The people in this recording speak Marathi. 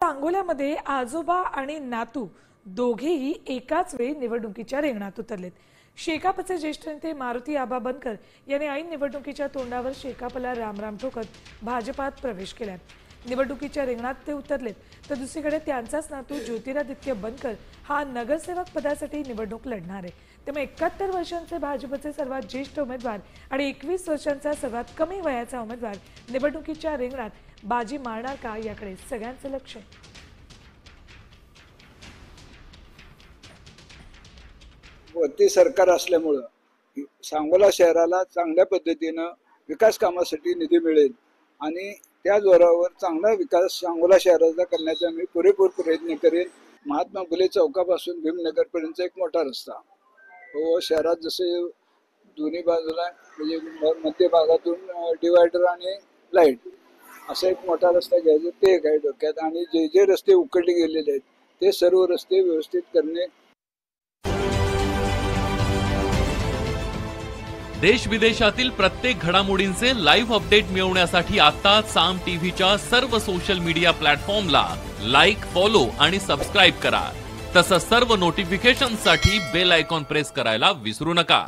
सांगोल्यामध्ये आजोबा आणि नातू दोघेही एकाच वेळी निवडणुकीच्या रिंगणात उतरलेत। शेकापचे ज्येष्ठ नेते मारुती आबा बनकर यांनी ऐन निवडणुकीच्या तोंडावर शेकापला रामराम ठोकत भाजपात प्रवेश केलाय। निवडणुकीच्या रिंगणात ते उतरलेत, तर दुसरीकडे त्यांचाच नातू ज्योतिरादित्य बनकर हा नगरसेवक पदासाठी निवडणूक लढणार आहे। त्यामुळे 71 वर्षांचे भाजपचे सर्वात ज्येष्ठ उमेदवार आणि 21 वर्षांचा सर्वात कमी वयाचा उमेदवार निवडणुकीच्या रिंगणात बाजी मारणार का, याकडे सगळ्यांचं लक्ष आहे। वरती सरकार असल्यामुळे सांगोला शहराला चांगल्या पद्धतीनं विकास कामासाठी निधी मिळेल आणि त्या जोरावर चांगला विकास सांगोला शहराचा करण्याचा मी पुरेपूर प्रयत्न करेन। महात्मा फुले चौकापासून भीमनगर पर्यंत एक मोठा रस्ता व शहरात जसे दोन्ही बाजूला म्हणजे मध्य भागातून डिवायडर आणि लाईट असा एक मोठा रस्ता घ्यायचा, ते एक आहे डोक्यात। आणि जे जे रस्ते उकडले गेलेले आहेत ते सर्व रस्ते व्यवस्थित करणे। देश विदेशातील प्रत्येक घडामोडींचे लाईव्ह अपडेट मिळवण्यासाठी आता साम टीव्हीच्या सर्व सोशल मीडिया प्लॅटफॉर्मला लाईक, फॉलो आणि सबस्क्राईब करा। तसंच सर्व नोटिफिकेशनसाठी बेल आयकॉन प्रेस करायला विसरू नका।